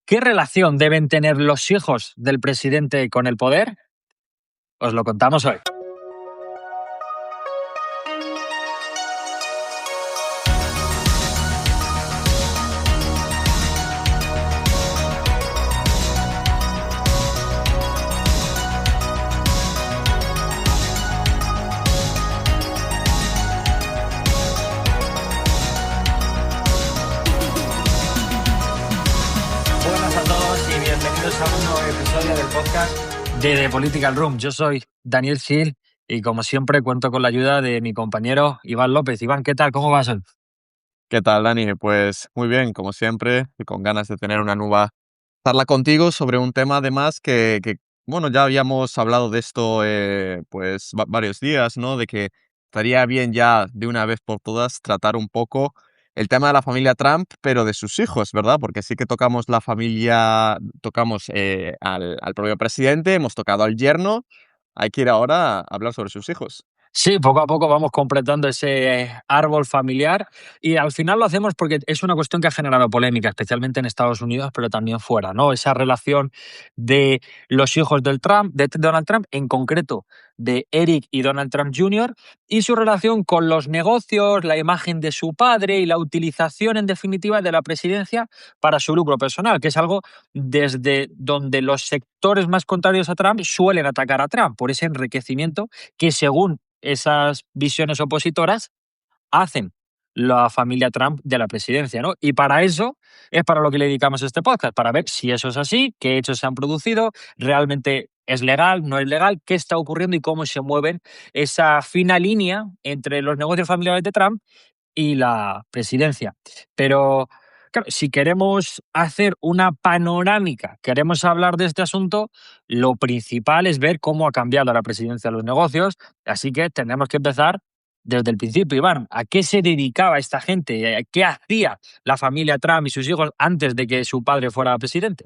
¿Qué relación deben tener los hijos del presidente con el poder? Os lo contamos hoy. Buenas a todos y bienvenidos a un nuevo episodio del podcast de The Political Room. Yo soy Daniel Gil y como siempre cuento con la ayuda de mi compañero Iván López. Iván, ¿qué tal? ¿Cómo vas hoy? ¿Qué tal, Dani? Pues muy bien, como siempre, y con ganas de tener una nueva charla contigo sobre un tema además bueno, ya habíamos hablado de esto pues varios días, ¿no? De que estaría bien ya de una vez por todas tratar un poco el tema de la familia Trump, pero de sus hijos, ¿verdad? Porque sí que tocamos la familia, tocamos al propio presidente, hemos tocado al yerno, hay que ir ahora a hablar sobre sus hijos. Sí, poco a poco vamos completando ese árbol familiar y al final lo hacemos porque es una cuestión que ha generado polémica, especialmente en Estados Unidos, pero también fuera, ¿no? Esa relación de los hijos de Donald Trump, en concreto de Eric y Donald Trump Jr., y su relación con los negocios, la imagen de su padre y la utilización, en definitiva, de la presidencia para su lucro personal, que es algo desde donde los sectores más contrarios a Trump suelen atacar a Trump por ese enriquecimiento que, según esas visiones opositoras, hacen la familia Trump de la presidencia, ¿no? Y para eso es para lo que le dedicamos este podcast, para ver si eso es así, qué hechos se han producido, realmente es legal, no es legal, qué está ocurriendo y cómo se mueven esa fina línea entre los negocios familiares de Trump y la presidencia. Pero, claro, si queremos hacer una panorámica, queremos hablar de este asunto, lo principal es ver cómo ha cambiado la presidencia de los negocios. Así que tenemos que empezar desde el principio, Iván. ¿A qué se dedicaba esta gente? ¿Qué hacía la familia Trump y sus hijos antes de que su padre fuera presidente?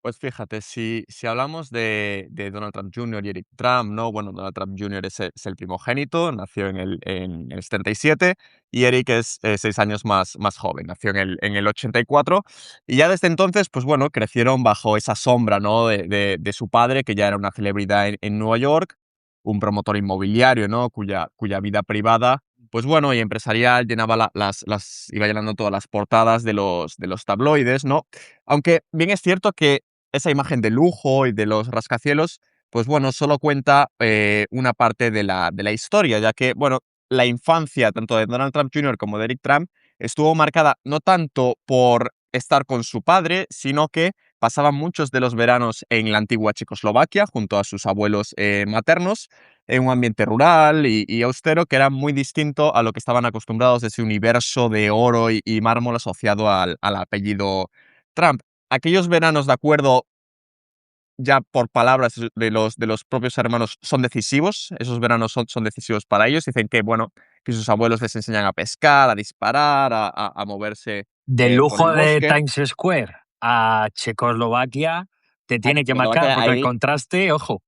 Pues fíjate, si hablamos de Donald Trump Jr. y Eric Trump, ¿no? Bueno, Donald Trump Jr. es el primogénito, nació en el 77, y Eric es 6 años más joven, nació en el 84, y ya desde entonces, pues bueno, crecieron bajo esa sombra, ¿no? De su padre, que ya era una celebridad en Nueva York, un promotor inmobiliario, ¿no? Cuya vida privada, pues bueno, y empresarial llenaba iba llenando todas las portadas de los tabloides, ¿no? Aunque bien es cierto que esa imagen de lujo y de los rascacielos, pues bueno, solo cuenta una parte de la historia, ya que, bueno, la infancia tanto de Donald Trump Jr. como de Eric Trump estuvo marcada no tanto por estar con su padre, sino que pasaban muchos de los veranos en la antigua Checoslovaquia junto a sus abuelos maternos, en un ambiente rural y austero que era muy distinto a lo que estaban acostumbrados de ese universo de oro y mármol asociado al apellido Trump. Aquellos veranos, de acuerdo, ya por palabras de los propios hermanos, son decisivos. Esos veranos son decisivos para ellos. Dicen que, bueno, que sus abuelos les enseñan a pescar, a disparar, a moverse Del por lujo el de bosque. Times Square a Checoslovaquia te A tiene que marcar, Checoslovaquia, porque el ahí, contraste, ojo.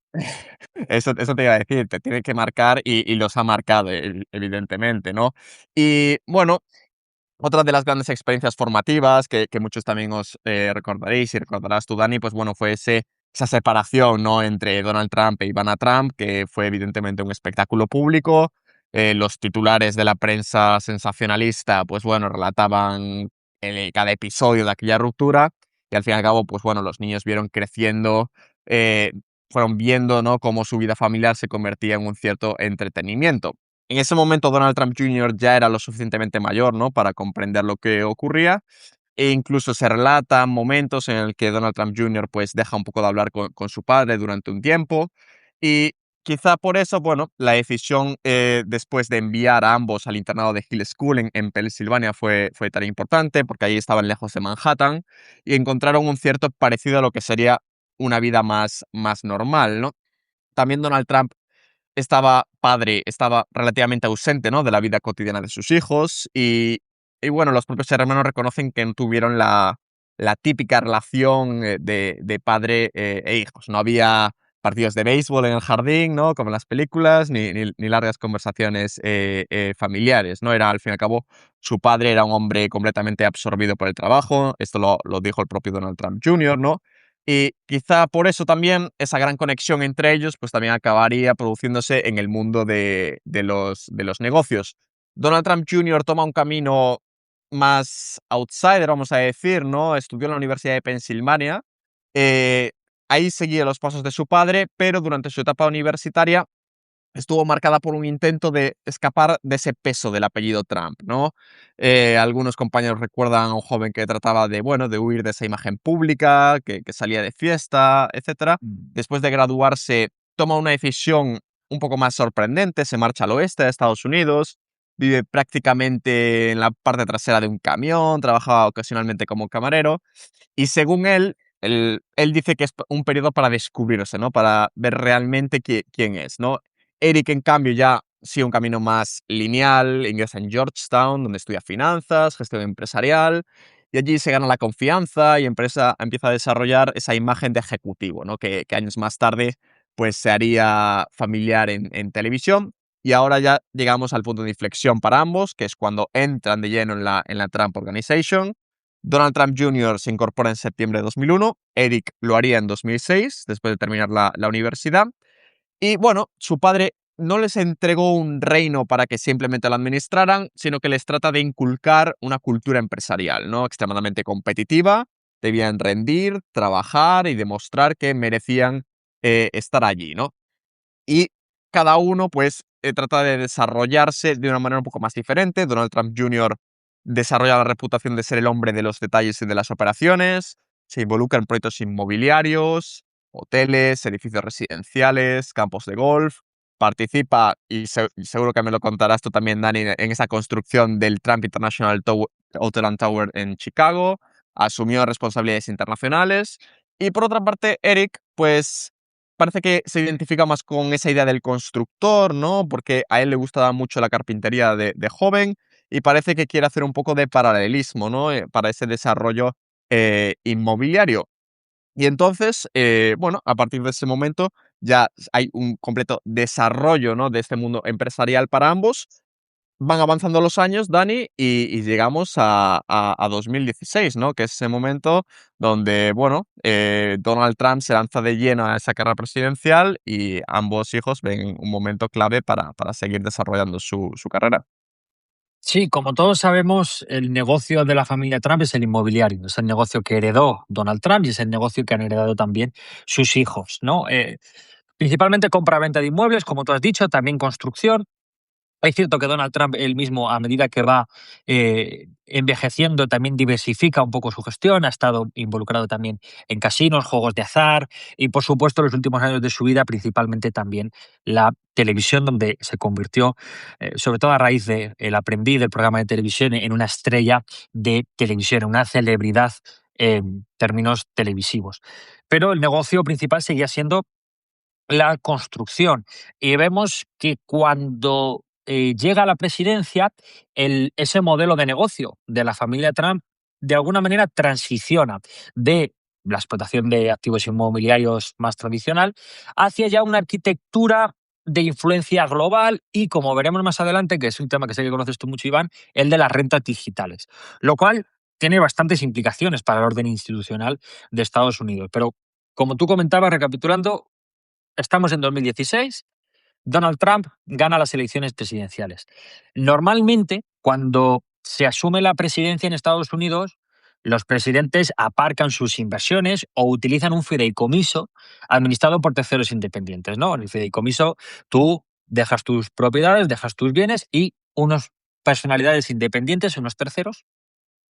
eso te iba a decir, te tiene que marcar y los ha marcado, evidentemente, ¿no? Y bueno, otra de las grandes experiencias formativas que muchos también os recordaréis y recordarás tú, Dani, pues bueno, fue esa separación, ¿no? Entre Donald Trump e Ivana Trump, que fue evidentemente un espectáculo público. Los titulares de la prensa sensacionalista, pues bueno, relataban cada episodio de aquella ruptura y al fin y al cabo, pues bueno, los niños vieron creciendo, eh, fueron viendo, ¿no? Cómo su vida familiar se convertía en un cierto entretenimiento. En ese momento Donald Trump Jr. ya era lo suficientemente mayor, ¿no? Para comprender lo que ocurría, e incluso se relatan momentos en el que Donald Trump Jr. pues deja un poco de hablar con su padre durante un tiempo, y quizá por eso, bueno, la decisión después de enviar a ambos al internado de Hill School en Pensilvania fue tan importante, porque ahí estaban lejos de Manhattan y encontraron un cierto parecido a lo que sería una vida más normal, ¿no? También Donald Trump estaba relativamente ausente, ¿no? De la vida cotidiana de sus hijos y bueno, los propios hermanos reconocen que no tuvieron la típica relación de padre e hijos. No había partidos de béisbol en el jardín, ¿no? Como en las películas, ni largas conversaciones familiares, ¿no? Era, al fin y al cabo, su padre era un hombre completamente absorbido por el trabajo, esto lo dijo el propio Donald Trump Jr., ¿no? Y quizá por eso también esa gran conexión entre ellos, pues también acabaría produciéndose en el mundo de los negocios. Donald Trump Jr. toma un camino más outsider, vamos a decir, ¿no? Estudió en la Universidad de Pensilvania. eh, Ahí seguía los pasos de su padre, pero durante su etapa universitaria estuvo marcada por un intento de escapar de ese peso del apellido Trump, ¿no? Algunos compañeros recuerdan a un joven que trataba de, bueno, de huir de esa imagen pública, que salía de fiesta, etcétera. Mm. Después de graduarse, toma una decisión un poco más sorprendente, se marcha al oeste de Estados Unidos, vive prácticamente en la parte trasera de un camión, trabaja ocasionalmente como camarero, y según él dice que es un periodo para descubrirse, ¿no? Para ver realmente quién es, ¿no? Eric, en cambio, ya sigue un camino más lineal, ingresa en Georgetown, donde estudia finanzas, gestión empresarial, y allí se gana la confianza y empieza a desarrollar esa imagen de ejecutivo, ¿no? Que años más tarde pues, se haría familiar en televisión. Y ahora ya llegamos al punto de inflexión para ambos, que es cuando entran de lleno en la Trump Organization. Donald Trump Jr. se incorpora en septiembre de 2001, Eric lo haría en 2006, después de terminar la universidad. Y bueno, su padre no les entregó un reino para que simplemente lo administraran, sino que les trata de inculcar una cultura empresarial, ¿no? Extremadamente competitiva, debían rendir, trabajar y demostrar que merecían estar allí, ¿no? Y cada uno, pues, trata de desarrollarse de una manera un poco más diferente. Donald Trump Jr. desarrolla la reputación de ser el hombre de los detalles y de las operaciones, se involucra en proyectos inmobiliarios, hoteles, edificios residenciales, campos de golf, participa, y seguro que me lo contarás tú también, Dani, en esa construcción del Trump International Hotel and Tower en Chicago, asumió responsabilidades internacionales, y por otra parte, Eric, pues parece que se identifica más con esa idea del constructor, ¿no? Porque a él le gustaba mucho la carpintería de joven y parece que quiere hacer un poco de paralelismo, ¿no? Para ese desarrollo inmobiliario. Y entonces, bueno, a partir de ese momento ya hay un completo desarrollo, ¿no? De este mundo empresarial para ambos. Van avanzando los años, Dani, y llegamos a 2016, ¿no? Que es ese momento donde, bueno, Donald Trump se lanza de lleno a esa carrera presidencial y ambos hijos ven un momento clave para seguir desarrollando su carrera. Sí, como todos sabemos, el negocio de la familia Trump es el inmobiliario. Es el negocio que heredó Donald Trump y es el negocio que han heredado también sus hijos, ¿no? Principalmente compra-venta de inmuebles, como tú has dicho, también construcción. Es cierto que Donald Trump él mismo, a medida que va envejeciendo, también diversifica un poco su gestión, ha estado involucrado también en casinos, juegos de azar y, por supuesto, en los últimos años de su vida, principalmente también la televisión, donde se convirtió, sobre todo a raíz de El Aprendiz, del programa de televisión, en una estrella de televisión, una celebridad en términos televisivos. Pero el negocio principal seguía siendo la construcción. Y vemos que cuando llega a la presidencia, ese modelo de negocio de la familia Trump de alguna manera transiciona de la explotación de activos inmobiliarios más tradicional hacia ya una arquitectura de influencia global y, como veremos más adelante, que es un tema que sé que conoces tú mucho, Iván, el de las rentas digitales, lo cual tiene bastantes implicaciones para el orden institucional de Estados Unidos. Pero, como tú comentabas, recapitulando, estamos en 2016, Donald Trump gana las elecciones presidenciales. Normalmente, cuando se asume la presidencia en Estados Unidos, los presidentes aparcan sus inversiones o utilizan un fideicomiso administrado por terceros independientes, ¿no? En el fideicomiso tú dejas tus propiedades, dejas tus bienes y unas personalidades independientes, unos terceros,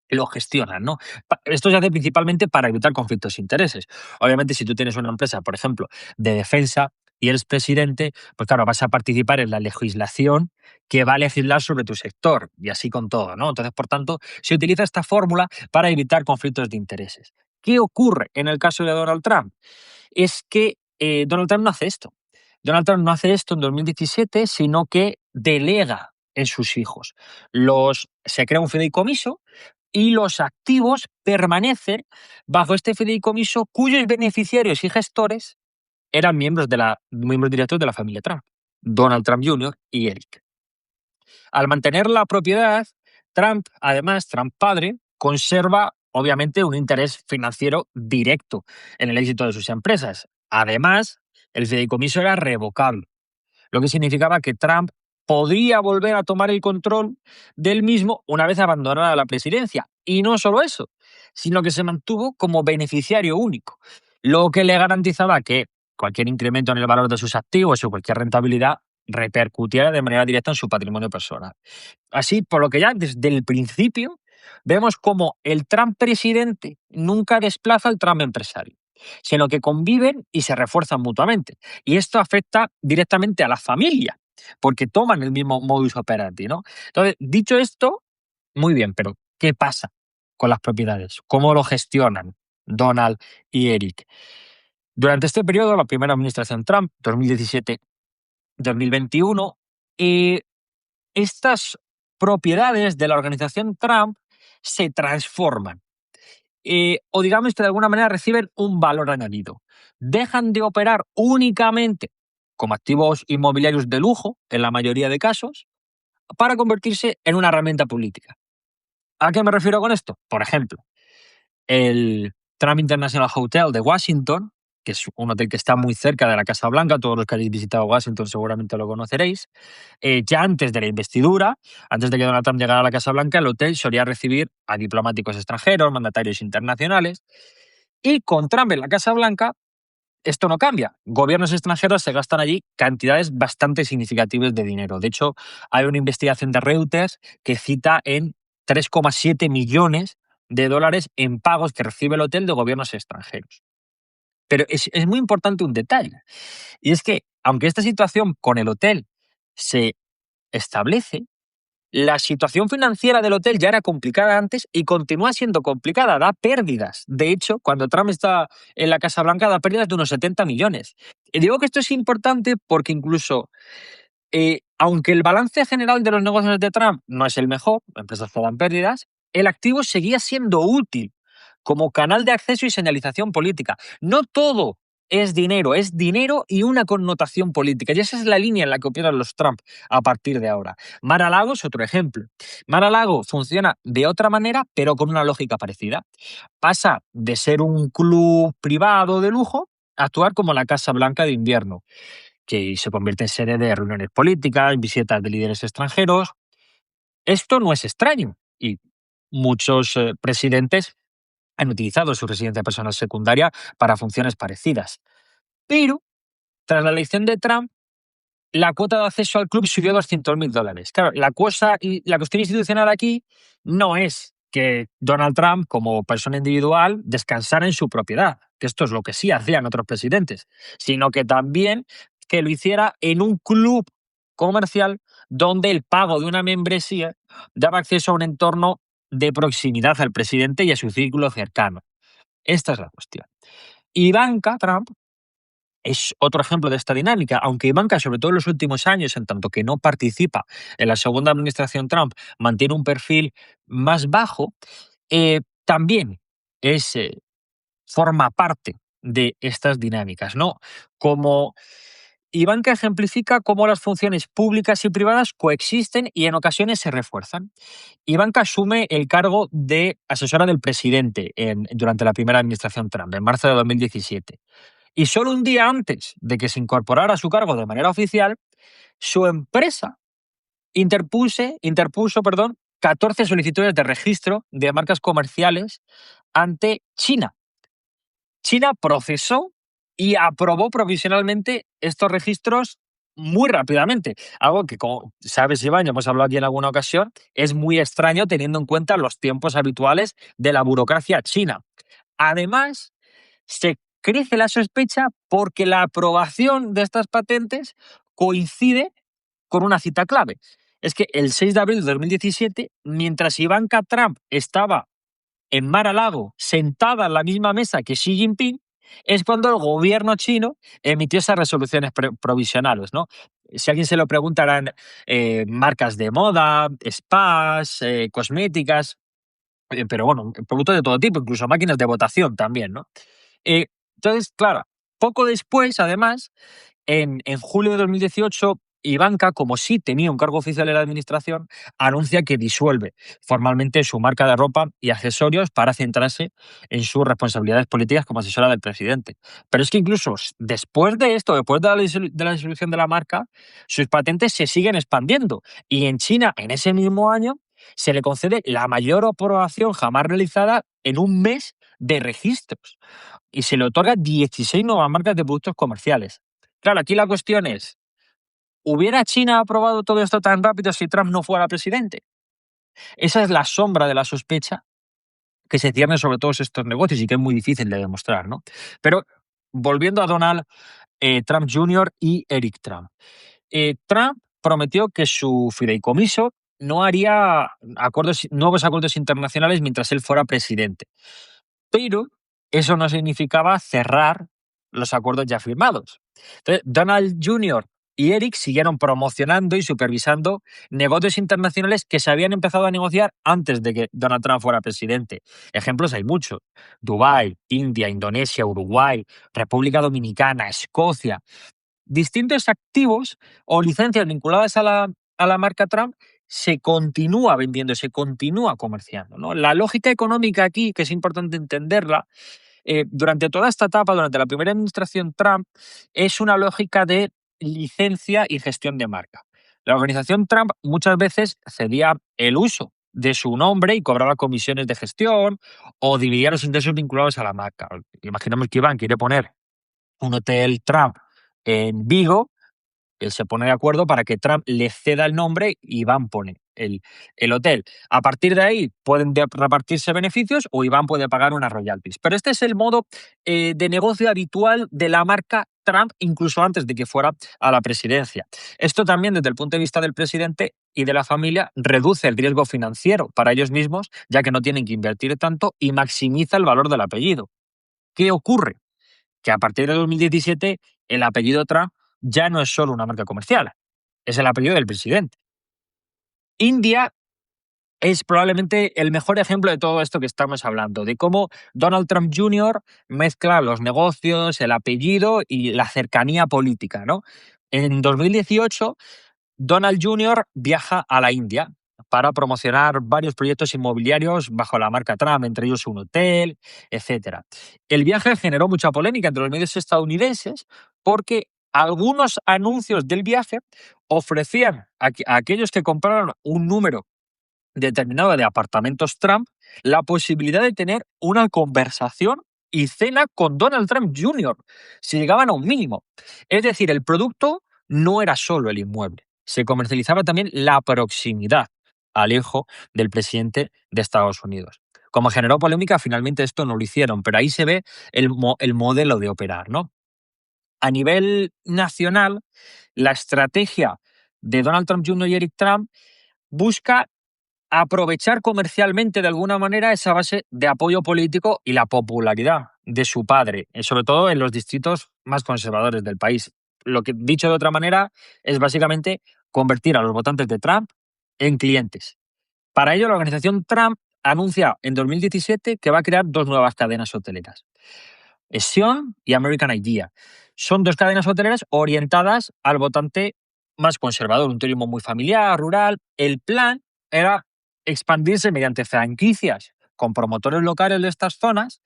lo gestionan, ¿no? Esto se hace principalmente para evitar conflictos de intereses. Obviamente, si tú tienes una empresa, por ejemplo, de defensa y eres presidente, pues claro, vas a participar en la legislación que va a legislar sobre tu sector y así con todo, ¿no? Entonces, por tanto, se utiliza esta fórmula para evitar conflictos de intereses. ¿Qué ocurre en el caso de Donald Trump? Es que Donald Trump no hace esto. Donald Trump no hace esto en 2017, sino que delega en sus hijos. Se crea un fideicomiso y los activos permanecen bajo este fideicomiso cuyos beneficiarios y gestores eran miembros directos de la familia Trump, Donald Trump Jr. y Eric. Al mantener la propiedad, Trump padre, conserva obviamente un interés financiero directo en el éxito de sus empresas. Además, el fideicomiso era revocable, lo que significaba que Trump podría volver a tomar el control del mismo una vez abandonara la presidencia. Y no solo eso, sino que se mantuvo como beneficiario único, lo que le garantizaba que cualquier incremento en el valor de sus activos o cualquier rentabilidad repercutiera de manera directa en su patrimonio personal. Así, por lo que ya desde el principio vemos como el Trump presidente nunca desplaza al Trump empresario, sino que conviven y se refuerzan mutuamente. Y esto afecta directamente a la familia, porque toman el mismo modus operandi, ¿no? Entonces, dicho esto, muy bien, pero ¿qué pasa con las propiedades? ¿Cómo lo gestionan Donald y Eric? Durante este periodo, la primera administración Trump, 2017-2021, estas propiedades de la organización Trump se transforman o digamos que de alguna manera reciben un valor añadido. Dejan de operar únicamente como activos inmobiliarios de lujo, en la mayoría de casos, para convertirse en una herramienta política. ¿A qué me refiero con esto? Por ejemplo, el Trump International Hotel de Washington, que es un hotel que está muy cerca de la Casa Blanca, todos los que hayáis visitado Washington seguramente lo conoceréis. Ya antes de la investidura, antes de que Donald Trump llegara a la Casa Blanca, el hotel solía recibir a diplomáticos extranjeros, mandatarios internacionales, y con Trump en la Casa Blanca esto no cambia. Gobiernos extranjeros se gastan allí cantidades bastante significativas de dinero. De hecho, hay una investigación de Reuters que cita en 3,7 millones de dólares en pagos que recibe el hotel de gobiernos extranjeros. Pero es muy importante un detalle, y es que, aunque esta situación con el hotel se establece, la situación financiera del hotel ya era complicada antes y continúa siendo complicada, da pérdidas. De hecho, cuando Trump está en la Casa Blanca, da pérdidas de unos 70 millones. Y digo que esto es importante porque incluso, aunque el balance general de los negocios de Trump no es el mejor, las empresas que dan pérdidas, el activo seguía siendo útil como canal de acceso y señalización política. No todo es dinero y una connotación política. Y esa es la línea en la que operan los Trump a partir de ahora. Mar-a-Lago es otro ejemplo. Mar-a-Lago funciona de otra manera, pero con una lógica parecida. Pasa de ser un club privado de lujo a actuar como la Casa Blanca de invierno, que se convierte en sede de reuniones políticas, visitas de líderes extranjeros. Esto no es extraño y muchos presidentes han utilizado su residencia personal secundaria para funciones parecidas. Pero, tras la elección de Trump, la cuota de acceso al club subió a $200.000. Claro, la cuestión institucional aquí no es que Donald Trump, como persona individual, descansara en su propiedad, que esto es lo que sí hacían otros presidentes, sino que también que lo hiciera en un club comercial donde el pago de una membresía daba acceso a un entorno de proximidad al presidente y a su círculo cercano. Esta es la cuestión. Ivanka Trump es otro ejemplo de esta dinámica, aunque Ivanka, sobre todo en los últimos años, en tanto que no participa en la segunda administración Trump, mantiene un perfil más bajo, también es, forma parte de estas dinámicas, ¿no? Como Ivanka ejemplifica cómo las funciones públicas y privadas coexisten y en ocasiones se refuerzan. Ivanka asume el cargo de asesora del presidente durante la primera administración Trump, en marzo de 2017. Y solo un día antes de que se incorporara a su cargo de manera oficial, su empresa interpuso 14 solicitudes de registro de marcas comerciales ante China. China procesó y aprobó provisionalmente estos registros muy rápidamente. Algo que, como sabes, Iván, ya hemos hablado aquí en alguna ocasión, es muy extraño teniendo en cuenta los tiempos habituales de la burocracia china. Además, se crece la sospecha porque la aprobación de estas patentes coincide con una cita clave. Es que el 6 de abril de 2017, mientras Ivanka Trump estaba en Mar-a-Lago, sentada en la misma mesa que Xi Jinping, es cuando el gobierno chino emitió esas resoluciones provisionales, ¿no? Si alguien se lo pregunta, eran marcas de moda, spas, cosméticas, pero bueno, productos de todo tipo, incluso máquinas de votación también, ¿no? Entonces, claro, Poco después, además, en julio de 2018, Ivanka, como sí tenía un cargo oficial en la administración, anuncia que disuelve formalmente su marca de ropa y accesorios para centrarse en sus responsabilidades políticas como asesora del presidente. Pero es que incluso después de esto, después de la disolución de la marca, sus patentes se siguen expandiendo. Y en China, en ese mismo año, se le concede la mayor aprobación jamás realizada en un mes de registros y se le otorga 16 nuevas marcas de productos comerciales. Claro, aquí la cuestión es, ¿hubiera China aprobado todo esto tan rápido si Trump no fuera presidente? Esa es la sombra de la sospecha que se cierne sobre todos estos negocios y que es muy difícil de demostrar, ¿no? Pero volviendo a Donald Trump Jr. y Eric Trump. Trump prometió que su fideicomiso no haría nuevos acuerdos internacionales mientras él fuera presidente. Pero eso no significaba cerrar los acuerdos ya firmados. Entonces, Donald Jr. y Eric siguieron promocionando y supervisando negocios internacionales que se habían empezado a negociar antes de que Donald Trump fuera presidente. Ejemplos hay muchos. Dubái, India, Indonesia, Uruguay, República Dominicana, Escocia. Distintos activos o licencias vinculadas a la marca Trump se continúa vendiendo, se continúa comerciando, ¿no? La lógica económica aquí, que es importante entenderla, durante toda esta etapa, durante la primera administración Trump, es una lógica de licencia y gestión de marca. La organización Trump muchas veces cedía el uso de su nombre y cobraba comisiones de gestión o dividía los intereses vinculados a la marca. Imaginemos que Iván quiere poner un hotel Trump en Vigo, él se pone de acuerdo para que Trump le ceda el nombre y Iván pone el hotel. A partir de ahí pueden repartirse beneficios o Iván puede pagar unas royalties. Pero este es el modo de negocio habitual de la marca Trump, incluso antes de que fuera a la presidencia. Esto también, desde el punto de vista del presidente y de la familia, reduce el riesgo financiero para ellos mismos, ya que no tienen que invertir tanto, y maximiza el valor del apellido. ¿Qué ocurre? Que a partir de 2017 el apellido Trump ya no es solo una marca comercial, es el apellido del presidente. India es probablemente el mejor ejemplo de todo esto que estamos hablando, de cómo Donald Trump Jr. mezcla los negocios, el apellido y la cercanía política, ¿no? En 2018, Donald Jr. viaja a la India para promocionar varios proyectos inmobiliarios bajo la marca Trump, entre ellos un hotel, etc. El viaje generó mucha polémica entre los medios estadounidenses porque algunos anuncios del viaje ofrecían a aquellos que compraron un número determinado de apartamentos Trump la posibilidad de tener una conversación y cena con Donald Trump Jr. si llegaban a un mínimo. Es decir, el producto no era solo el inmueble, se comercializaba también la proximidad al hijo del presidente de Estados Unidos. Como generó polémica, finalmente esto no lo hicieron, pero ahí se ve el modelo de operar, ¿no? A nivel nacional, la estrategia de Donald Trump Jr. y Eric Trump busca aprovechar comercialmente de alguna manera esa base de apoyo político y la popularidad de su padre, sobre todo en los distritos más conservadores del país. Lo que, dicho de otra manera, es básicamente convertir a los votantes de Trump en clientes. Para ello, la organización Trump anuncia en 2017 que va a crear dos nuevas cadenas hoteleras, Sion y American Idea. Son dos cadenas hoteleras orientadas al votante más conservador, un turismo muy familiar, rural. El plan era expandirse mediante franquicias con promotores locales de estas zonas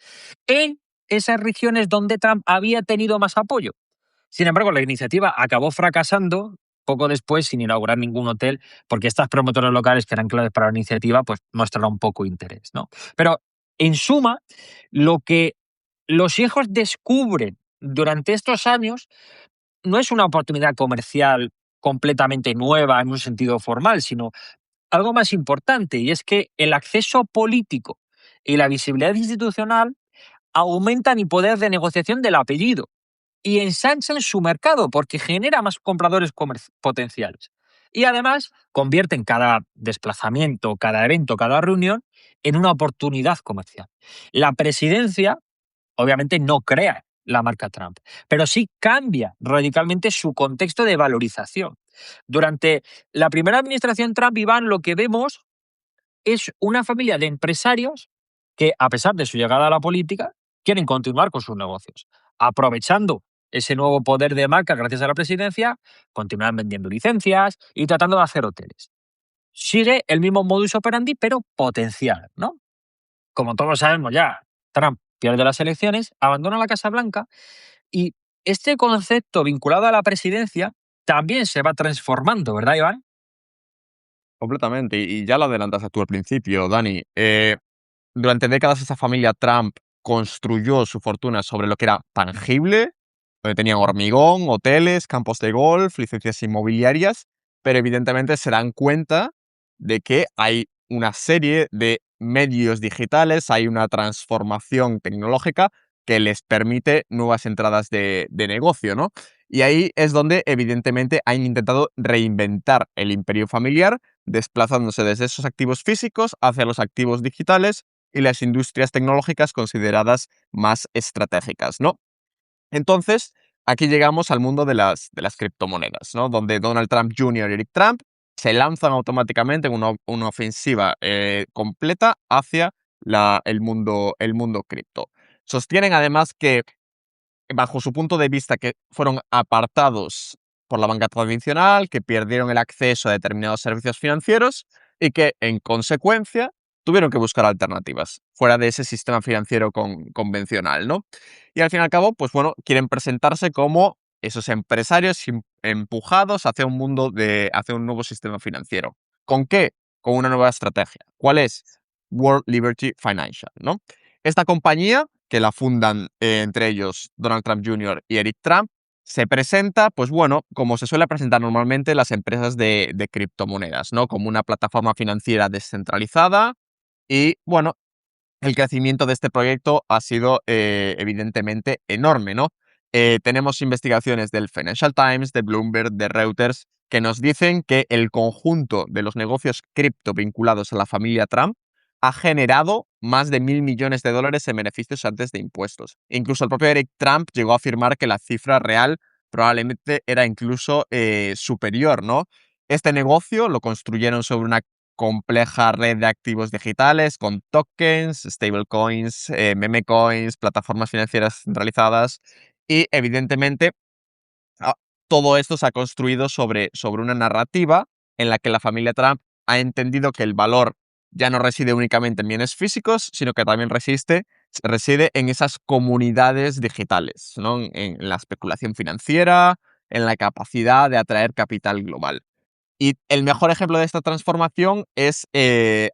en esas regiones donde Trump había tenido más apoyo. Sin embargo, la iniciativa acabó fracasando poco después sin inaugurar ningún hotel, porque estas promotoras locales que eran claves para la iniciativa pues mostraron un poco interés, ¿no? Pero en suma, lo que los hijos descubren durante estos años no es una oportunidad comercial completamente nueva en un sentido formal, sino algo más importante, y es que el acceso político y la visibilidad institucional aumentan el poder de negociación del apellido y ensanchan su mercado porque genera más compradores potenciales. Y además convierten cada desplazamiento, cada evento, cada reunión en una oportunidad comercial. La presidencia obviamente no crea la marca Trump, pero sí cambia radicalmente su contexto de valorización. Durante la primera administración Trump, Iván, lo que vemos es una familia de empresarios que, a pesar de su llegada a la política, quieren continuar con sus negocios, aprovechando ese nuevo poder de marca gracias a la presidencia, continúan vendiendo licencias y tratando de hacer hoteles. Sigue el mismo modus operandi, pero potencial, ¿no? Como todos sabemos ya, Trump pierde las elecciones, abandona la Casa Blanca y este concepto vinculado a la presidencia también se va transformando, ¿verdad, Iván? Completamente, y ya lo adelantaste tú al principio, Dani. Durante décadas esa familia Trump construyó su fortuna sobre lo que era tangible, donde tenían hormigón, hoteles, campos de golf, licencias inmobiliarias, pero evidentemente se dan cuenta de que hay una serie de medios digitales, hay una transformación tecnológica que les permite nuevas entradas de negocio, ¿no? Y ahí es donde evidentemente han intentado reinventar el imperio familiar, desplazándose desde esos activos físicos hacia los activos digitales y las industrias tecnológicas consideradas más estratégicas, ¿no? Entonces, aquí llegamos al mundo de las criptomonedas, ¿no? Donde Donald Trump Jr. y Eric Trump se lanzan automáticamente en una ofensiva completa hacia el mundo cripto. Sostienen además que bajo su punto de vista, que fueron apartados por la banca tradicional, que perdieron el acceso a determinados servicios financieros y que, en consecuencia, tuvieron que buscar alternativas fuera de ese sistema financiero convencional, ¿no? Y al fin y al cabo, pues bueno, quieren presentarse como esos empresarios empujados hacia hacia un nuevo sistema financiero. ¿Con qué? Con una nueva estrategia. ¿Cuál es? World Liberty Financial, ¿no? Esta compañía, que la fundan entre ellos Donald Trump Jr. y Eric Trump, se presenta, pues bueno, como se suele presentar normalmente las empresas de criptomonedas, ¿no? Como una plataforma financiera descentralizada y, bueno, el crecimiento de este proyecto ha sido evidentemente enorme, ¿no? Tenemos investigaciones del Financial Times, de Bloomberg, de Reuters, que nos dicen que el conjunto de los negocios cripto vinculados a la familia Trump ha generado más de 1.000 millones de dólares en beneficios antes de impuestos. Incluso el propio Eric Trump llegó a afirmar que la cifra real probablemente era incluso superior, ¿no? Este negocio lo construyeron sobre una compleja red de activos digitales con tokens, stablecoins, meme coins, plataformas financieras centralizadas y evidentemente ah, todo esto se ha construido sobre una narrativa en la que la familia Trump ha entendido que el valor ya no reside únicamente en bienes físicos, sino que también reside en esas comunidades digitales, ¿no? En la especulación financiera, en la capacidad de atraer capital global. Y el mejor ejemplo de esta transformación es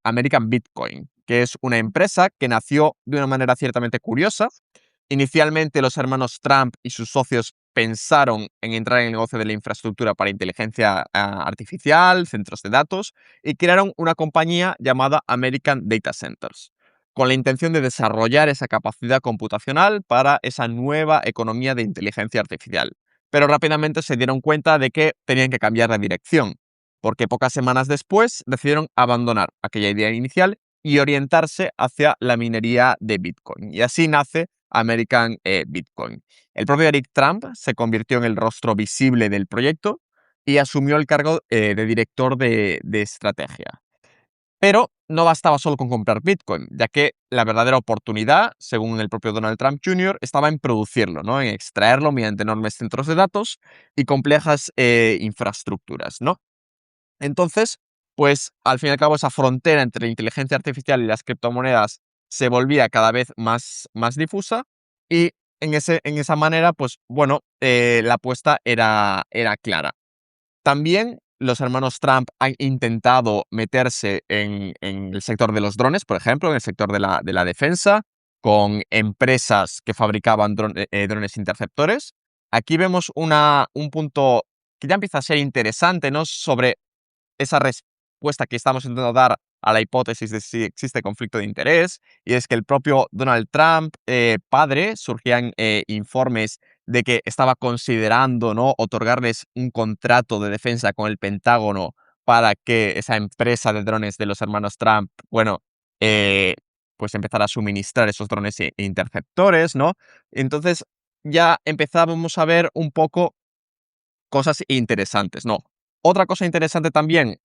American Bitcoin, que es una empresa que nació de una manera ciertamente curiosa. Inicialmente, los hermanos Trump y sus socios pensaron en entrar en el negocio de la infraestructura para inteligencia artificial, centros de datos, y crearon una compañía llamada American Data Centers, con la intención de desarrollar esa capacidad computacional para esa nueva economía de inteligencia artificial. Pero rápidamente se dieron cuenta de que tenían que cambiar de dirección, porque pocas semanas después decidieron abandonar aquella idea inicial y orientarse hacia la minería de Bitcoin. Y así nace American Bitcoin. El propio Eric Trump se convirtió en el rostro visible del proyecto y asumió el cargo de director de estrategia. Pero no bastaba solo con comprar Bitcoin, ya que la verdadera oportunidad, según el propio Donald Trump Jr., estaba en producirlo, ¿no? En extraerlo mediante enormes centros de datos y complejas infraestructuras, ¿no? Entonces, pues al fin y al cabo esa frontera entre la inteligencia artificial y las criptomonedas se volvía cada vez más difusa y en esa manera, pues bueno, la apuesta era clara. También los hermanos Trump han intentado meterse en el sector de los drones, por ejemplo, en el sector de la defensa, con empresas que fabricaban drones interceptores. Aquí vemos un punto que ya empieza a ser interesante, ¿no? Sobre esa respuesta que estamos intentando dar a la hipótesis de si existe conflicto de interés, y es que el propio Donald Trump, padre, surgían informes de que estaba considerando, ¿no?, otorgarles un contrato de defensa con el Pentágono para que esa empresa de drones de los hermanos Trump, bueno, eh, pues empezara a suministrar esos drones interceptores, ¿no? Entonces ya empezábamos a ver un poco cosas interesantes, ¿no? Otra cosa interesante también,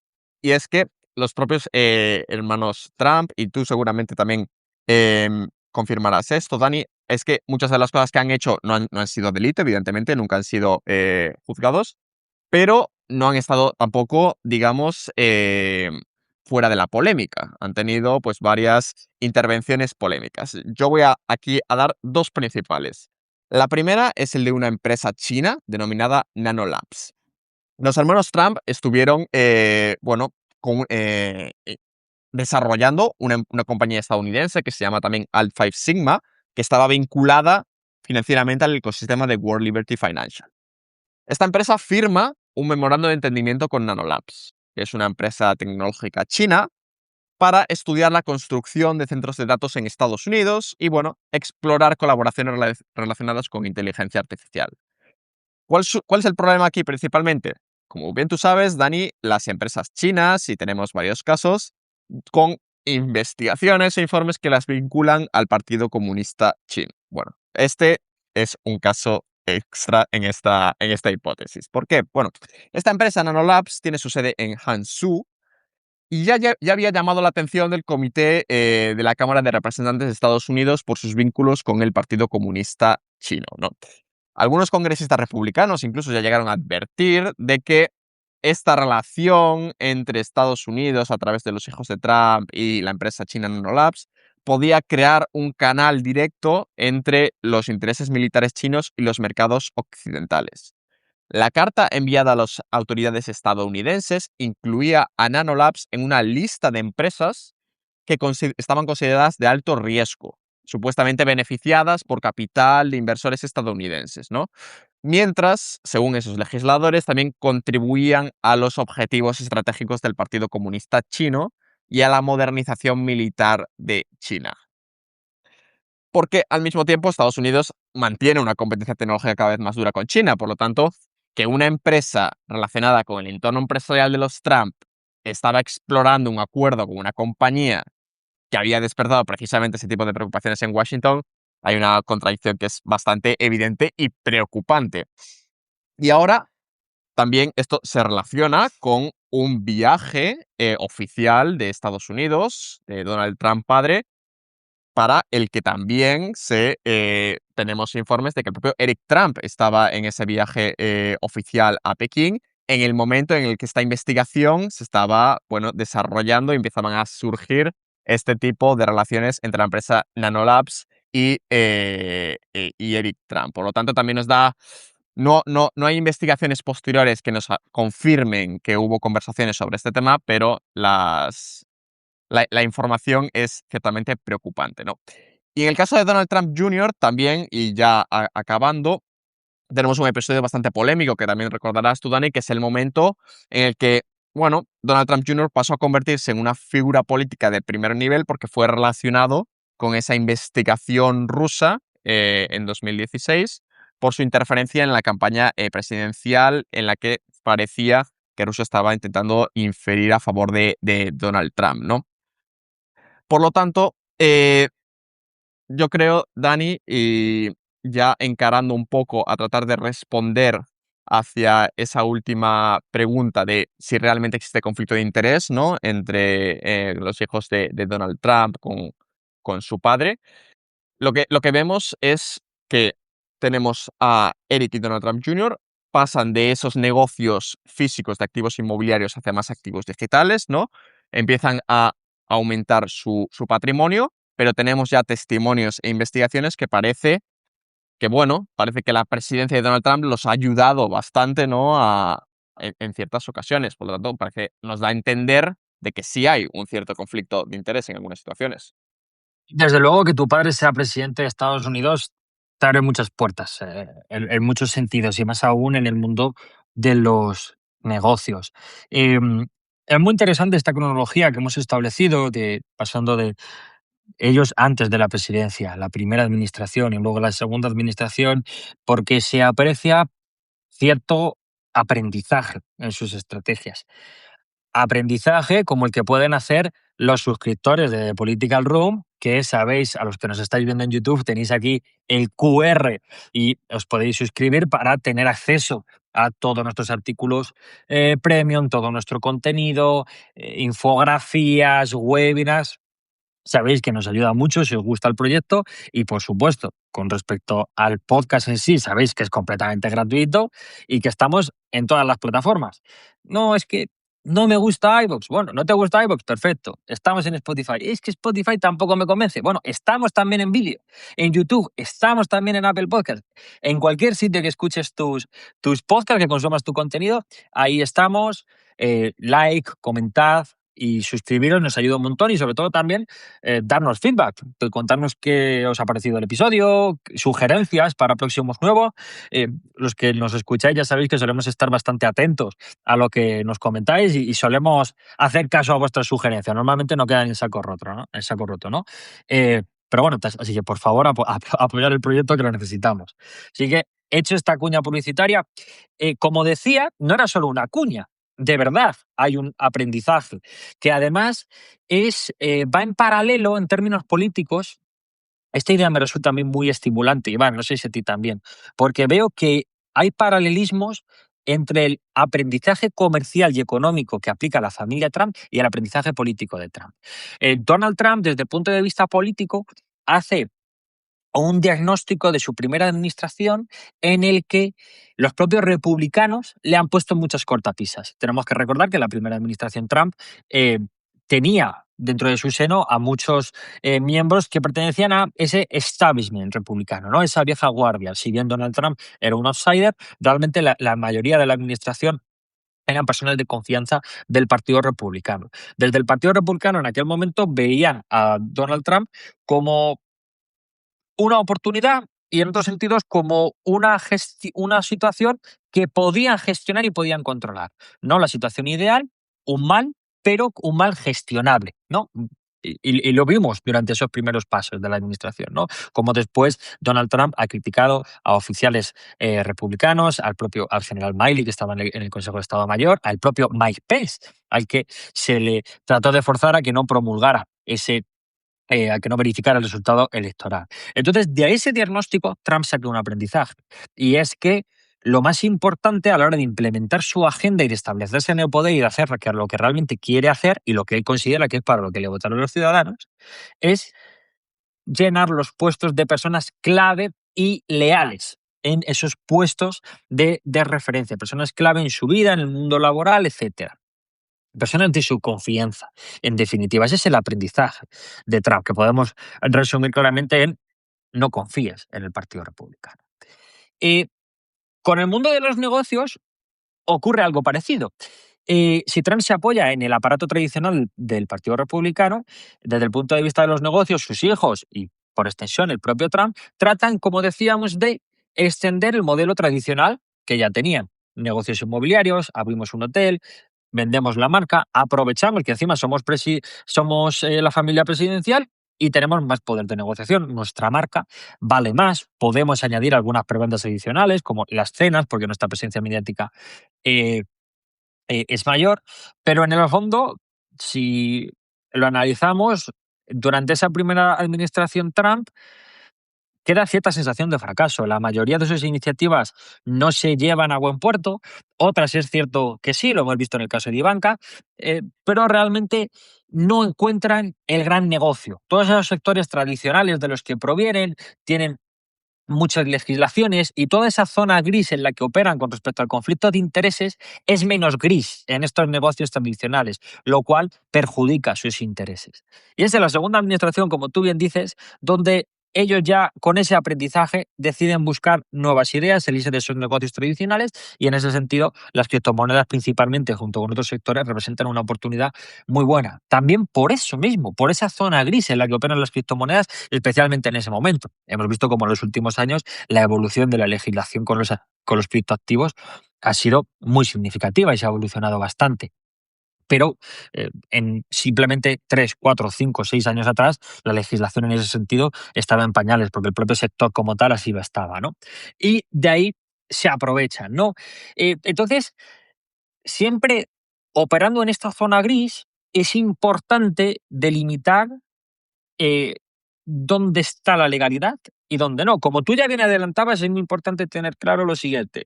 y es que los propios hermanos Trump, y tú seguramente también confirmarás esto, Dani, es que muchas de las cosas que han hecho no han sido delito, evidentemente, nunca han sido juzgados, pero no han estado tampoco, digamos, fuera de la polémica. Han tenido pues varias intervenciones polémicas. Yo voy aquí a dar dos principales. La primera es el de una empresa china denominada Nanolabs. Los hermanos Trump estuvieron, bueno, desarrollando una compañía estadounidense que se llama también Alt5 Sigma, que estaba vinculada financieramente al ecosistema de World Liberty Financial. Esta empresa firma un memorando de entendimiento con Nanolabs, que es una empresa tecnológica china, para estudiar la construcción de centros de datos en Estados Unidos y, bueno, explorar colaboraciones relacionadas con inteligencia artificial. ¿Cuál es el problema aquí principalmente? Como bien tú sabes, Dani, las empresas chinas, y tenemos varios casos, con investigaciones e informes que las vinculan al Partido Comunista Chino. Bueno, este es un caso extra en esta hipótesis. ¿Por qué? Bueno, esta empresa Nanolabs tiene su sede en Hangzhou y ya había llamado la atención del Comité de la Cámara de Representantes de Estados Unidos por sus vínculos con el Partido Comunista Chino, ¿no? Algunos congresistas republicanos incluso ya llegaron a advertir de que esta relación entre Estados Unidos a través de los hijos de Trump y la empresa china Nanolabs podía crear un canal directo entre los intereses militares chinos y los mercados occidentales. La carta enviada a las autoridades estadounidenses incluía a Nanolabs en una lista de empresas que estaban consideradas de alto riesgo, supuestamente beneficiadas por capital de inversores estadounidenses, ¿no? Mientras, según esos legisladores, también contribuían a los objetivos estratégicos del Partido Comunista Chino y a la modernización militar de China. Porque al mismo tiempo Estados Unidos mantiene una competencia tecnológica cada vez más dura con China. Por lo tanto, que una empresa relacionada con el entorno empresarial de los Trump estaba explorando un acuerdo con una compañía que había despertado precisamente ese tipo de preocupaciones en Washington, hay una contradicción que es bastante evidente y preocupante. Y ahora también esto se relaciona con un viaje oficial de Estados Unidos, de Donald Trump padre, para el que también tenemos informes de que el propio Eric Trump estaba en ese viaje oficial a Pekín en el momento en el que esta investigación se estaba, bueno, desarrollando y empezaban a surgir este tipo de relaciones entre la empresa Nanolabs y Eric Trump. Por lo tanto, también nos da... No hay investigaciones posteriores que nos confirmen que hubo conversaciones sobre este tema, pero la información es ciertamente preocupante, ¿no? Y en el caso de Donald Trump Jr. también, y ya acabando, tenemos un episodio bastante polémico que también recordarás tú, Dani, que es el momento en el que, bueno, Donald Trump Jr. pasó a convertirse en una figura política de primer nivel porque fue relacionado con esa investigación rusa en 2016 por su interferencia en la campaña presidencial en la que parecía que Rusia estaba intentando inferir a favor de Donald Trump, ¿no? Por lo tanto, yo creo, Dani, y ya encarando un poco a tratar de responder hacia esa última pregunta de si realmente existe conflicto de interés, ¿no? Entre los hijos de Donald Trump con su padre. Lo que vemos es que tenemos a Eric y Donald Trump Jr., pasan de esos negocios físicos de activos inmobiliarios hacia más activos digitales, ¿no? Empiezan a aumentar su patrimonio, pero tenemos ya testimonios e investigaciones que parece que la presidencia de Donald Trump los ha ayudado bastante, ¿no? En ciertas ocasiones. Por lo tanto, parece nos da a entender de que sí hay un cierto conflicto de interés en algunas situaciones. Desde luego que tu padre sea presidente de Estados Unidos te abre muchas puertas, en muchos sentidos, y más aún en el mundo de los negocios. Es muy interesante esta cronología que hemos establecido, pasando de ellos antes de la presidencia, la primera administración y luego la segunda administración, porque se aprecia cierto aprendizaje en sus estrategias. Aprendizaje como el que pueden hacer los suscriptores de Political Room, que sabéis, a los que nos estáis viendo en YouTube, tenéis aquí el QR y os podéis suscribir para tener acceso a todos nuestros artículos premium, todo nuestro contenido, infografías, webinars. sabéis que nos ayuda mucho si os gusta el proyecto y, por supuesto, con respecto al podcast en sí, sabéis que es completamente gratuito y que estamos en todas las plataformas. No, es que no me gusta iVoox. Bueno, no te gusta iVoox, perfecto. Estamos en Spotify. Es que Spotify tampoco me convence. Bueno, estamos también en vídeo. En YouTube, estamos también en Apple Podcast. En cualquier sitio que escuches tus podcasts, que consumas tu contenido, ahí estamos. Like, comentad y suscribiros nos ayuda un montón y sobre todo también darnos feedback, contarnos qué os ha parecido el episodio, sugerencias para próximos nuevos. Los que nos escucháis ya sabéis que solemos estar bastante atentos a lo que nos comentáis y solemos hacer caso a vuestras sugerencias. Normalmente no quedan en saco roto, ¿no? En saco roto, ¿no? Pero bueno, así que por favor apoyar el proyecto que lo necesitamos. Así que hecho esta cuña publicitaria, como decía, no era solo una cuña. De verdad, hay un aprendizaje que además va en paralelo en términos políticos. Esta idea me resulta a mí muy estimulante, Iván, no sé si a ti también, porque veo que hay paralelismos entre el aprendizaje comercial y económico que aplica la familia Trump y el aprendizaje político de Trump. Donald Trump, desde el punto de vista político, hace un diagnóstico de su primera administración en el que los propios republicanos le han puesto muchas cortapisas. Tenemos que recordar que la primera administración Trump tenía dentro de su seno a muchos miembros que pertenecían a ese establishment republicano, ¿no? Esa vieja guardia. Si bien Donald Trump era un outsider, realmente la mayoría de la administración eran personas de confianza del Partido Republicano. Desde el Partido Republicano en aquel momento veían a Donald Trump como una oportunidad y en otros sentidos como una situación que podían gestionar y podían controlar. No la situación ideal, un mal, pero un mal gestionable, ¿no? Y lo vimos durante esos primeros pasos de la administración, ¿no? Como después Donald Trump ha criticado a oficiales republicanos, al general Milley, que estaba en el Consejo de Estado Mayor, al propio Mike Pence, al que se le trató de forzar a que no promulgara a que no verificara el resultado electoral. Entonces, de ese diagnóstico, Trump sacó un aprendizaje, y es que lo más importante a la hora de implementar su agenda y de establecerse en el poder y de hacer lo que realmente quiere hacer y lo que él considera que es para lo que le votaron los ciudadanos, es llenar los puestos de personas clave y leales en esos puestos de referencia, personas clave en su vida, en el mundo laboral, etcétera. Personas de su confianza. En definitiva, ese es el aprendizaje de Trump, que podemos resumir claramente en no confíes en el Partido Republicano. Y con el mundo de los negocios ocurre algo parecido. Si Trump se apoya en el aparato tradicional del Partido Republicano, desde el punto de vista de los negocios, sus hijos y por extensión el propio Trump, tratan, como decíamos, de extender el modelo tradicional que ya tenían. Negocios inmobiliarios, abrimos un hotel, vendemos la marca, aprovechamos que encima somos la familia presidencial y tenemos más poder de negociación. Nuestra marca vale más, podemos añadir algunas prebendas adicionales, como las cenas, porque nuestra presencia mediática eh, es mayor, pero en el fondo, si lo analizamos, durante esa primera administración Trump, queda cierta sensación de fracaso. La mayoría de sus iniciativas no se llevan a buen puerto, otras es cierto que sí, lo hemos visto en el caso de Ivanka, pero realmente no encuentran el gran negocio. Todos esos sectores tradicionales de los que provienen tienen muchas legislaciones y toda esa zona gris en la que operan con respecto al conflicto de intereses es menos gris en estos negocios tradicionales, lo cual perjudica sus intereses. Y es en la segunda administración, como tú bien dices, donde ellos ya con ese aprendizaje deciden buscar nuevas ideas, salirse de esos negocios tradicionales y en ese sentido las criptomonedas principalmente junto con otros sectores representan una oportunidad muy buena. También por eso mismo, por esa zona gris en la que operan las criptomonedas, especialmente en ese momento. Hemos visto como en los últimos años la evolución de la legislación con los criptoactivos ha sido muy significativa y se ha evolucionado bastante. Pero en simplemente 3, 4, 5, 6 años atrás, la legislación en ese sentido estaba en pañales, porque el propio sector como tal así lo estaba, ¿no? Y de ahí se aprovechan, ¿no? Entonces, siempre operando en esta zona gris, es importante delimitar eh, dónde está la legalidad y dónde no. Como tú ya bien adelantabas, es muy importante tener claro lo siguiente.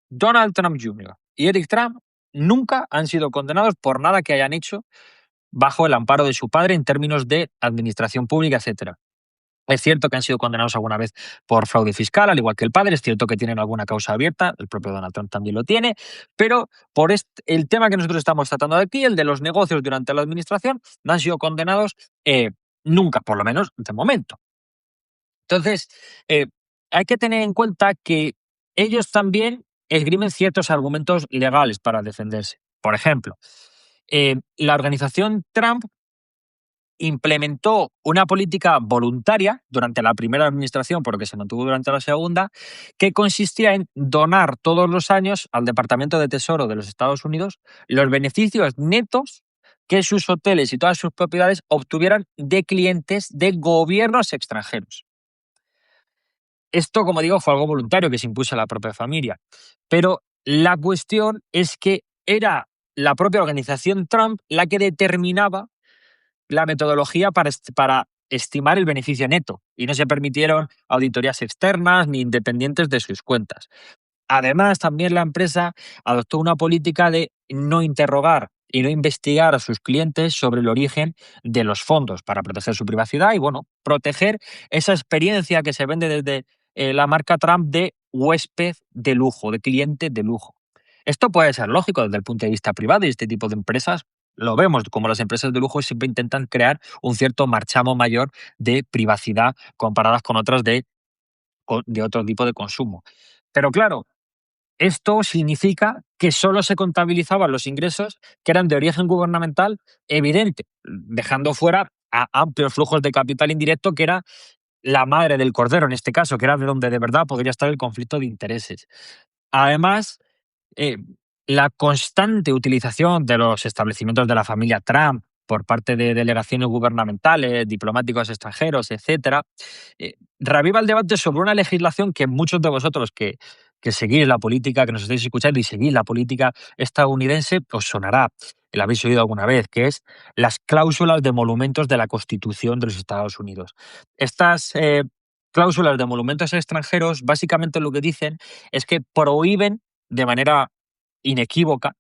Donald Trump Jr. y Eric Trump nunca han sido condenados por nada que hayan hecho bajo el amparo de su padre en términos de administración pública, etcétera. Es cierto que han sido condenados alguna vez por fraude fiscal, al igual que el padre. Es cierto que tienen alguna causa abierta, el propio Donald Trump también lo tiene, pero por el tema que nosotros estamos tratando aquí, el de los negocios durante la administración, no han sido condenados nunca, por lo menos de momento. Entonces, eh, hay que tener en cuenta que ellos también esgrimen ciertos argumentos legales para defenderse. Por ejemplo, la organización Trump implementó una política voluntaria durante la primera administración, porque se mantuvo durante la segunda, que consistía en donar todos los años al Departamento de Tesoro de los Estados Unidos los beneficios netos que sus hoteles y todas sus propiedades obtuvieran de clientes de gobiernos extranjeros. Esto, como digo, fue algo voluntario que se impuso a la propia familia. Pero la cuestión es que era la propia organización Trump la que determinaba la metodología para estimar el beneficio neto y no se permitieron auditorías externas ni independientes de sus cuentas. Además, también la empresa adoptó una política de no interrogar y no investigar a sus clientes sobre el origen de los fondos para proteger su privacidad y, bueno, proteger esa experiencia que se vende desde la marca Trump de huésped de lujo, de cliente de lujo. Esto puede ser lógico desde el punto de vista privado y este tipo de empresas lo vemos, como las empresas de lujo siempre intentan crear un cierto marchamo mayor de privacidad comparadas con otras de otro tipo de consumo. Pero claro, esto significa que solo se contabilizaban los ingresos que eran de origen gubernamental evidente, dejando fuera a amplios flujos de capital indirecto, que era la madre del cordero en este caso, que era de donde de verdad podría estar el conflicto de intereses. Además, eh, la constante utilización de los establecimientos de la familia Trump por parte de delegaciones gubernamentales, diplomáticos extranjeros, etcétera, reaviva el debate sobre una legislación que muchos de vosotros que seguís la política, que nos estáis escuchando y seguís la política estadounidense, os sonará, la habéis oído alguna vez, que es las cláusulas de emolumentos de la Constitución de los Estados Unidos. Estas cláusulas de emolumentos extranjeros básicamente lo que dicen es que prohíben de manera inequívoca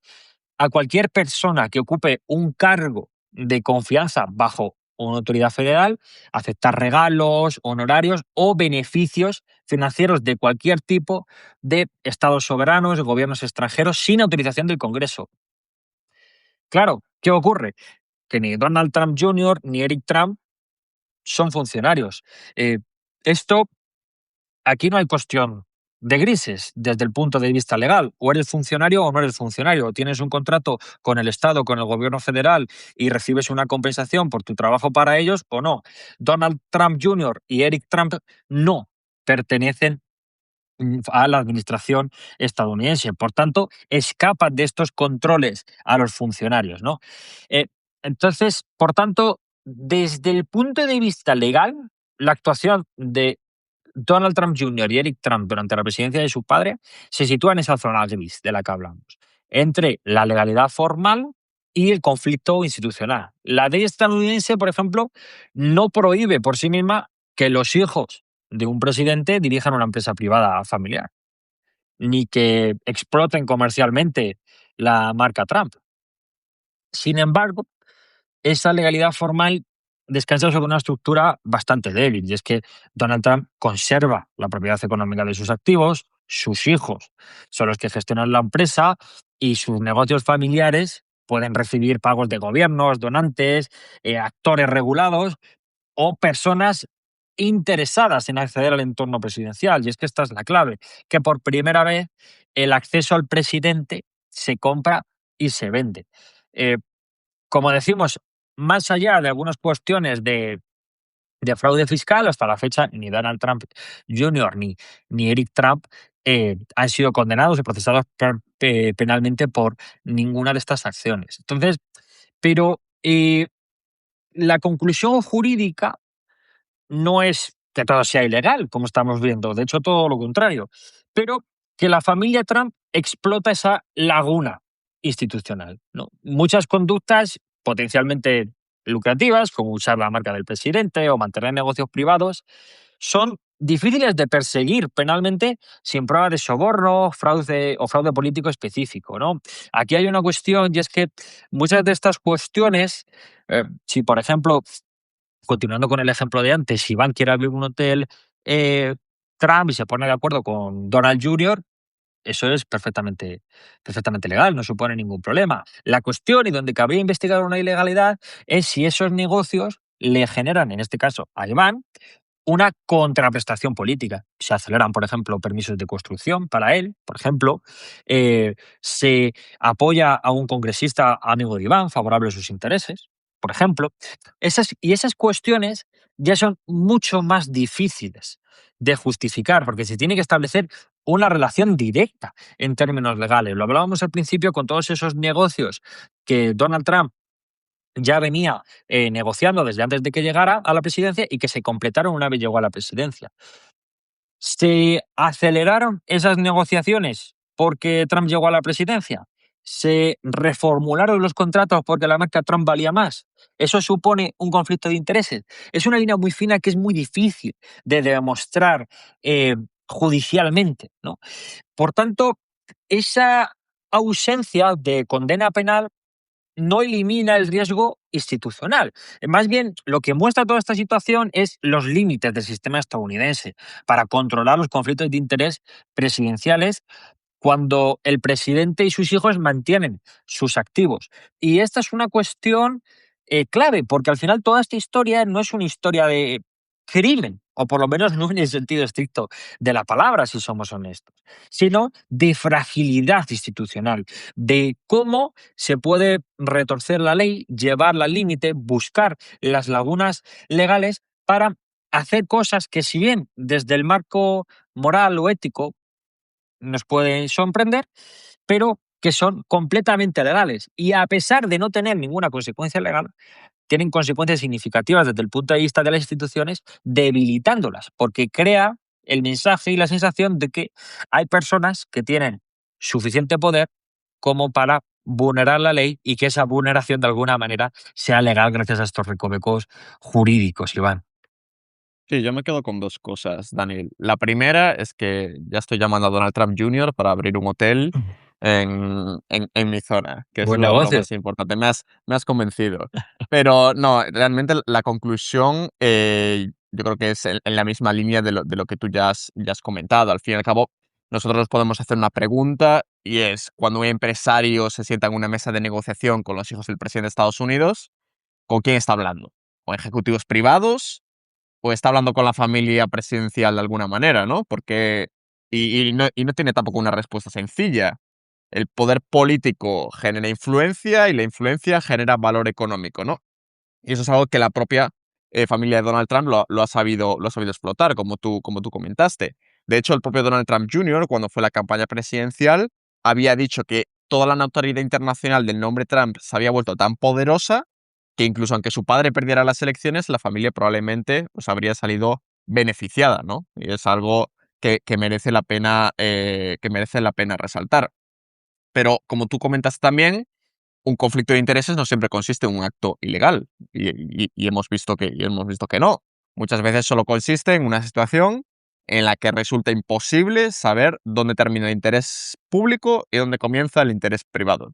a cualquier persona que ocupe un cargo de confianza bajo una autoridad federal aceptar regalos, honorarios o beneficios financieros de cualquier tipo de estados soberanos, gobiernos extranjeros, sin autorización del Congreso. Claro, ¿qué ocurre? Que ni Donald Trump Jr. ni Eric Trump son funcionarios. Eh, esto Aquí no hay cuestión de grises desde el punto de vista legal. O eres funcionario o no eres funcionario. O tienes un contrato con el Estado, con el gobierno federal y recibes una compensación por tu trabajo para ellos o no. Donald Trump Jr. y Eric Trump no pertenecen a la administración estadounidense. Por tanto, escapan de estos controles a los funcionarios, ¿no? Eh, entonces, por tanto, desde el punto de vista legal, la actuación de Donald Trump Jr. y Eric Trump durante la presidencia de su padre se sitúan en esa zona gris de la que hablamos, entre la legalidad formal y el conflicto institucional. La ley estadounidense, por ejemplo, no prohíbe por sí misma que los hijos de un presidente dirijan una empresa privada familiar, ni que exploten comercialmente la marca Trump. Sin embargo, esa legalidad formal descansa sobre una estructura bastante débil, y es que Donald Trump conserva la propiedad económica de sus activos, sus hijos son los que gestionan la empresa y sus negocios familiares pueden recibir pagos de gobiernos, donantes, actores regulados o personas interesadas en acceder al entorno presidencial. Y es que esta es la clave, que por primera vez el acceso al presidente se compra y se vende. Eh, Como decimos, más allá de algunas cuestiones de fraude fiscal, hasta la fecha ni Donald Trump Jr. ni Eric Trump han sido condenados y procesados penalmente por ninguna de estas acciones. Entonces, pero la conclusión jurídica no es que todo sea ilegal, como estamos viendo, de hecho todo lo contrario, pero que la familia Trump explota esa laguna institucional, ¿no? Muchas conductas potencialmente lucrativas, como usar la marca del presidente o mantener negocios privados, son difíciles de perseguir penalmente sin prueba de soborno, fraude o fraude político específico, ¿no? Aquí hay una cuestión y es que muchas de estas cuestiones, si por ejemplo, continuando con el ejemplo de antes, si Iván quiere abrir un hotel Trump y se pone de acuerdo con Donald Jr., eso es perfectamente legal, no supone ningún problema. La cuestión y donde cabría investigar una ilegalidad es si esos negocios le generan, en este caso a Iván, una contraprestación política. Se aceleran, por ejemplo, permisos de construcción para él, por ejemplo, se apoya a un congresista amigo de Iván, favorable a sus intereses, por ejemplo. Esas cuestiones ya son mucho más difíciles de justificar, porque se tiene que establecer una relación directa en términos legales. Lo hablábamos al principio con todos esos negocios que Donald Trump ya venía negociando desde antes de que llegara a la presidencia y que se completaron una vez llegó a la presidencia. ¿Se aceleraron esas negociaciones porque Trump llegó a la presidencia? ¿Se reformularon los contratos porque la marca Trump valía más? ¿Eso supone un conflicto de intereses? Es una línea muy fina que es muy difícil de demostrar judicialmente, ¿no? Por tanto, esa ausencia de condena penal no elimina el riesgo institucional. Más bien, lo que muestra toda esta situación es los límites del sistema estadounidense para controlar los conflictos de interés presidenciales cuando el presidente y sus hijos mantienen sus activos. Y esta es una cuestión clave, porque al final toda esta historia no es una historia de crimen, o por lo menos no en el sentido estricto de la palabra, si somos honestos, sino de fragilidad institucional, de cómo se puede retorcer la ley, llevarla al límite, buscar las lagunas legales para hacer cosas que si bien desde el marco moral o ético nos pueden sorprender, pero que son completamente legales. Y a pesar de no tener ninguna consecuencia legal, tienen consecuencias significativas desde el punto de vista de las instituciones, debilitándolas, porque crea el mensaje y la sensación de que hay personas que tienen suficiente poder como para vulnerar la ley y que esa vulneración de alguna manera sea legal gracias a estos recovecos jurídicos, Iván. Sí, yo me quedo con dos cosas, Daniel. La primera es que ya estoy llamando a Donald Trump Jr. para abrir un hotel en mi zona, que es Buen lo negocio. más importante. Me has convencido. Pero no, realmente la conclusión yo creo que es en la misma línea de lo que tú ya has comentado. Al fin y al cabo, nosotros podemos hacer una pregunta y es, cuando un empresario se sienta en una mesa de negociación con los hijos del presidente de Estados Unidos, ¿con quién está hablando? ¿Con ejecutivos privados? ¿O está hablando con la familia presidencial de alguna manera, no? Porque y no tiene tampoco una respuesta sencilla. El poder político genera influencia y la influencia genera valor económico, ¿no? Y eso es algo que la propia familia de Donald Trump lo ha sabido explotar, como tú comentaste. De hecho, el propio Donald Trump Jr., cuando fue la campaña presidencial, había dicho que toda la notoriedad internacional del nombre Trump se había vuelto tan poderosa que incluso aunque su padre perdiera las elecciones, la familia probablemente pues, habría salido beneficiada, ¿no? Y es algo que merece la pena resaltar. Pero como tú comentas también, un conflicto de intereses no siempre consiste en un acto ilegal y hemos visto que no. Muchas veces solo consiste en una situación en la que resulta imposible saber dónde termina el interés público y dónde comienza el interés privado.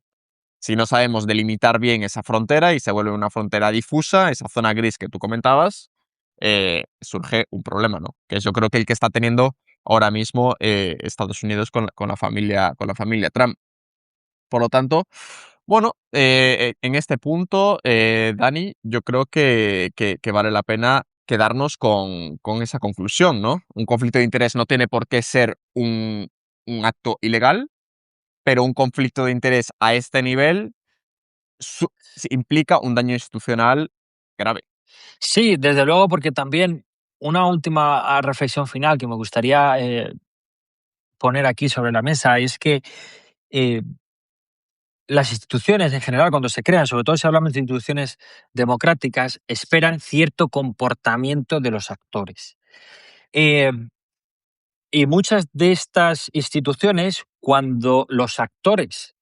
Si no sabemos delimitar bien esa frontera y se vuelve una frontera difusa, esa zona gris que tú comentabas, surge un problema, ¿no? Que es yo creo que el que está teniendo ahora mismo Estados Unidos con la familia Trump. Por lo tanto, bueno, en este punto, Dani, yo creo que vale la pena quedarnos con esa conclusión, ¿no? Un conflicto de interés no tiene por qué ser un acto ilegal, pero un conflicto de interés a este nivel implica un daño institucional grave. Sí, desde luego, porque también una última reflexión final que me gustaría poner aquí sobre la mesa es que eh, las instituciones en general, cuando se crean, sobre todo si hablamos de instituciones democráticas, esperan cierto comportamiento de los actores. Eh, y muchas de estas instituciones, cuando los actores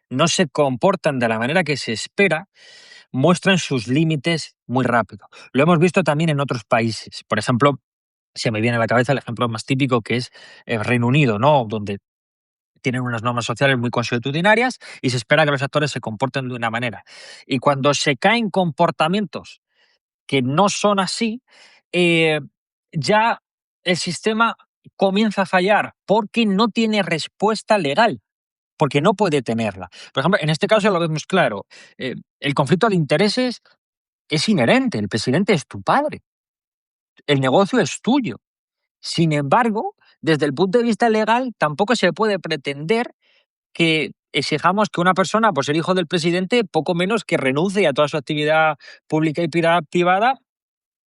no se comportan de la manera que se espera, muestran sus límites muy rápido. Lo hemos visto también en otros países. Por ejemplo, Se me viene a la cabeza el ejemplo más típico, que es el Reino Unido, ¿no? Donde tienen unas normas sociales muy consuetudinarias y se espera que los actores se comporten de una manera. Y cuando se caen comportamientos que no son así, eh, ya el sistema comienza a fallar porque no tiene respuesta legal, porque no puede tenerla. Por ejemplo, en este caso lo vemos claro. El conflicto de intereses es inherente. El presidente es tu padre. El negocio es tuyo. Sin embargo, desde el punto de vista legal, tampoco se puede pretender que exijamos que una persona, por ser hijo del presidente, poco menos que renuncie a toda su actividad pública y privada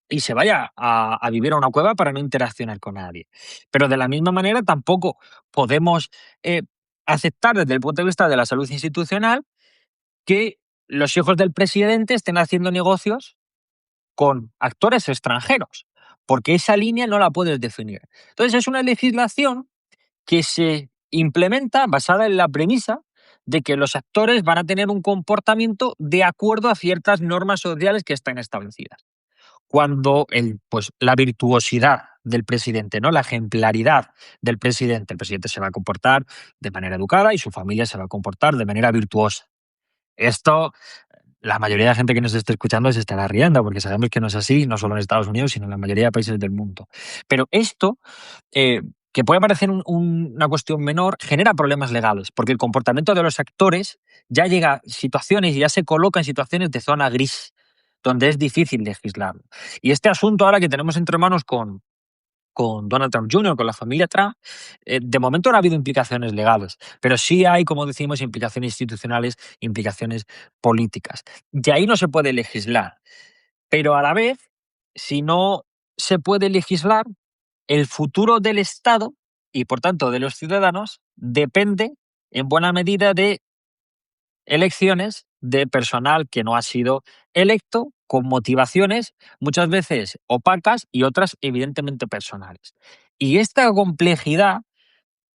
y se vaya a vivir a una cueva para no interaccionar con nadie. Pero de la misma manera tampoco podemos eh, aceptar desde el punto de vista de la salud institucional que los hijos del presidente estén haciendo negocios con actores extranjeros, porque esa línea no la puedes definir. Entonces es una legislación que se implementa basada en la premisa de que los actores van a tener un comportamiento de acuerdo a ciertas normas sociales que están establecidas. Cuando la virtuosidad del presidente, ¿no? La ejemplaridad del presidente. El presidente se va a comportar de manera educada y su familia se va a comportar de manera virtuosa. Esto, la mayoría de la gente que nos esté escuchando se estará riendo, porque sabemos que no es así, no solo en Estados Unidos, sino en la mayoría de países del mundo. Pero esto, que puede parecer una cuestión menor, genera problemas legales, porque el comportamiento de los actores ya llega a situaciones y ya se coloca en situaciones de zona gris, donde es difícil legislarlo. Y este asunto ahora que tenemos entre manos con Donald Trump Jr., con la familia Trump, de momento no ha habido implicaciones legales, pero sí hay, como decimos, implicaciones institucionales, implicaciones políticas. De ahí no se puede legislar, pero a la vez, si no se puede legislar, el futuro del Estado y, por tanto, de los ciudadanos depende en buena medida de elecciones de personal que no ha sido electo, con motivaciones muchas veces opacas y otras evidentemente personales. Y esta complejidad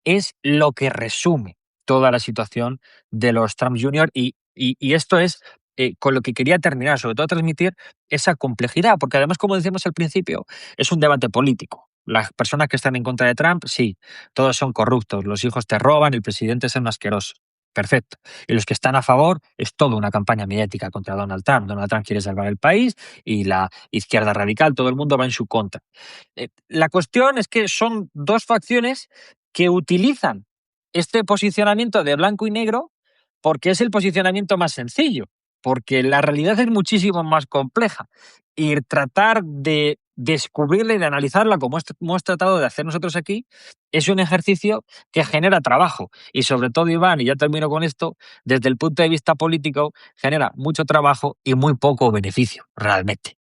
es lo que resume toda la situación de los Trump Jr. Y esto es con lo que quería terminar, sobre todo transmitir esa complejidad, porque además, como decíamos al principio, es un debate político. Las personas que están en contra de Trump, sí, todos son corruptos, los hijos te roban, el presidente es un asqueroso. Perfecto. Y los que están a favor, es toda una campaña mediática contra Donald Trump. Donald Trump quiere salvar el país y la izquierda radical, todo el mundo va en su contra. La cuestión es que son dos facciones que utilizan este posicionamiento de blanco y negro porque es el posicionamiento más sencillo, porque la realidad es muchísimo más compleja y tratar de descubrirla y de analizarla como hemos tratado de hacer nosotros aquí es un ejercicio que genera trabajo y sobre todo, Iván, y ya termino con esto, desde el punto de vista político genera mucho trabajo y muy poco beneficio realmente.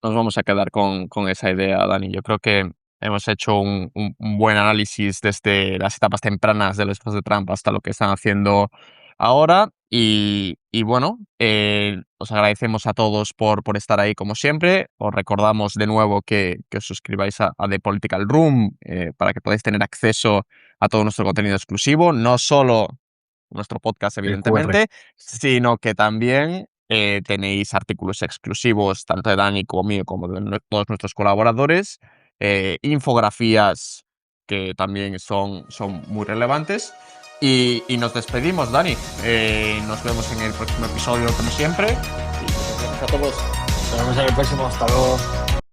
Nos vamos a quedar con esa idea, Dani. Yo creo que hemos hecho un buen análisis desde las etapas tempranas de los hijos de Trump hasta lo que están haciendo ahora. Y bueno, os agradecemos a todos por estar ahí como siempre. Os recordamos de nuevo que os suscribáis a The Political Room para que podáis tener acceso a todo nuestro contenido exclusivo, no solo nuestro podcast, El QR. evidentemente, sino que también tenéis artículos exclusivos, tanto de Dani como mío, como de todos nuestros colaboradores, infografías que también son muy relevantes. Y nos despedimos, Dani. Nos vemos en el próximo episodio, como siempre. Y muchas gracias a todos. Nos vemos en el próximo. Hasta luego.